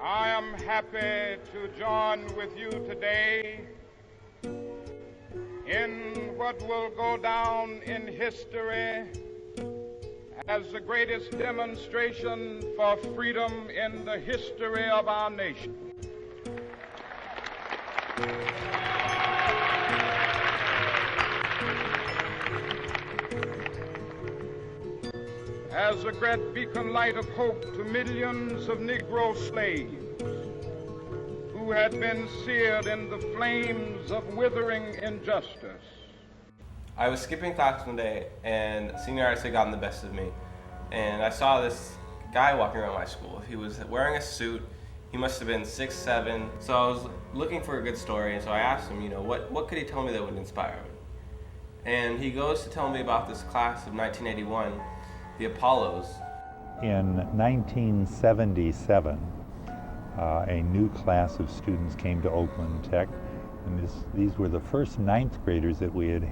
I am happy to join with you today in what will go down in history as the greatest demonstration for freedom in the history of our nation. As a great beacon light of hope to millions of Negro slaves who had been seared in the flames of withering injustice. I was skipping class one day and senioritis had gotten the best of me. And I saw this guy walking around my school. He was wearing a suit. He must have been 6'7". So I was looking for a good story, and so I asked him, what could he tell me that would inspire me? And he goes to tell me about this class of 1981, the Apollos. In 1977, a new class of students came to Oakland Tech, and these were the first ninth graders that we had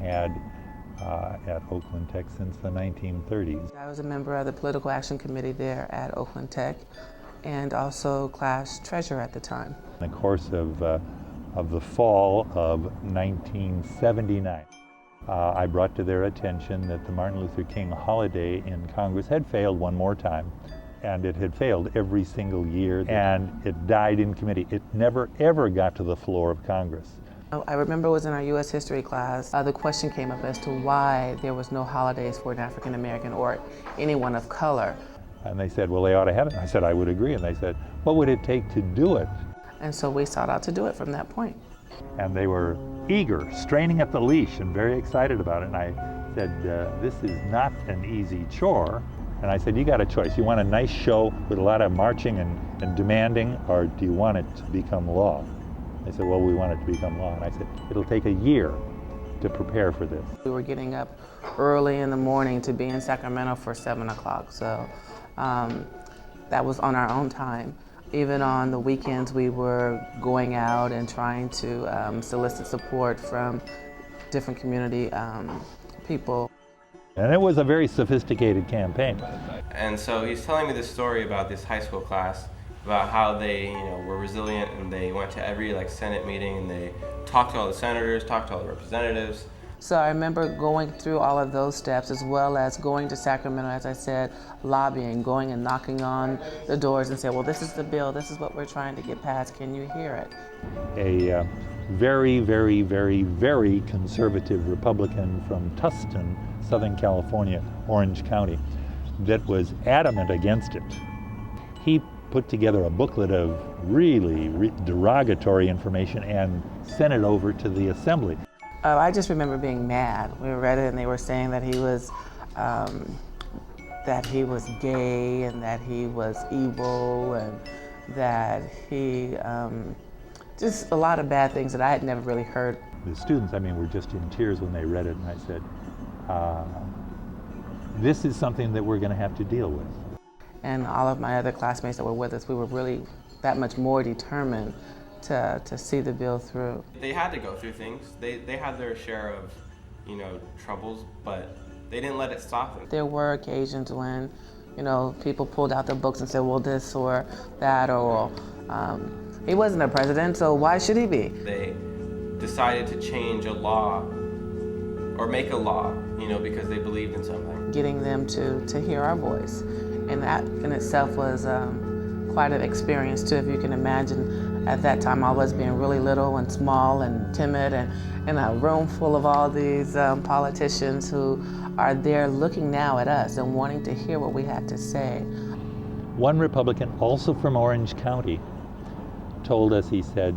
at Oakland Tech since the 1930s. I was a member of the Political Action Committee there at Oakland Tech, and also class treasurer at the time. In the course of the fall of 1979, I brought to their attention that the Martin Luther King holiday in Congress had failed one more time, and it had failed every single year, and it died in committee. It never ever got to the floor of Congress. I remember it was in our U.S. history class, the question came up as to why there was no holidays for an African American or anyone of color. And they said, well, they ought to have it. And I said, I would agree. And they said, what would it take to do it? And so we sought out to do it from that point. And they were eager, straining at the leash, and very excited about it. And I said, this is not an easy chore. And I said, you got a choice. You want a nice show with a lot of marching and demanding, or do you want it to become law? They said, well, we want it to become law. And I said, it'll take a year to prepare for this. We were getting up early in the morning to be in Sacramento for 7 o'clock. So that was on our own time. Even on the weekends, we were going out and trying to solicit support from different community people. And it was a very sophisticated campaign. And so he's telling me this story about this high school class, about how they were resilient, and they went to every Senate meeting, and they talked to all the senators, talked to all the representatives. So I remember going through all of those steps, as well as going to Sacramento, as I said, lobbying, going and knocking on the doors and saying, well, this is the bill, this is what we're trying to get passed, can you hear it? A very, very, very, very conservative Republican from Tustin, Southern California, Orange County, that was adamant against it. He put together a booklet of really derogatory information and sent it over to the Assembly. I just remember being mad. We read it and they were saying that he was gay and that he was evil and that he, just a lot of bad things that I had never really heard. The students, were just in tears when they read it, and I said, this is something that we're going to have to deal with. And all of my other classmates that were with us, we were really that much more determined to see the bill through. They had to go through things. They had their share of, troubles, but they didn't let it stop them. There were occasions when, people pulled out their books and said, well, this or that, or he wasn't a president, so why should he be? They decided to change a law or make a law, because they believed in something. Getting them to hear our voice. And that in itself was quite an experience too, if you can imagine. At that time, I was being really little and small and timid, and in a room full of all these politicians who are there looking now at us and wanting to hear what we had to say. One Republican, also from Orange County, told us, he said,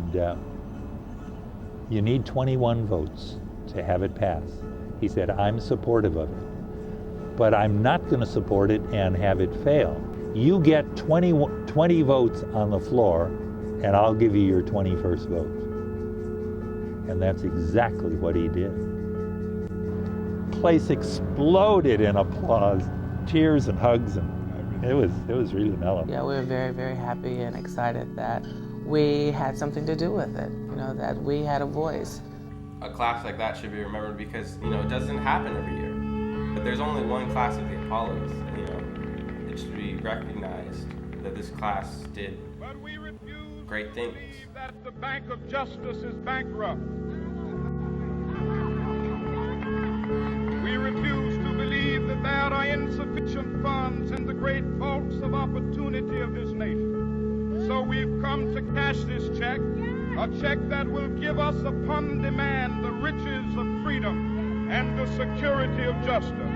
you need 21 votes to have it pass. He said, I'm supportive of it, but I'm not going to support it and have it fail. You get 20 votes on the floor, and I'll give you your 21st vote. And that's exactly what he did. Place exploded in applause, tears and hugs, and it was really mellow. Yeah, we were very, very happy and excited that we had something to do with it, that we had a voice. A class like that should be remembered because, it doesn't happen every year. But there's only one class of the Apollos, and, it should be recognized that this class did But we refuse great to things. believe that the Bank of Justice is bankrupt. We refuse to believe that there are insufficient funds in the great vaults of opportunity of this nation. So we've come to cash this check, a check that will give us upon demand the riches of freedom and the security of justice.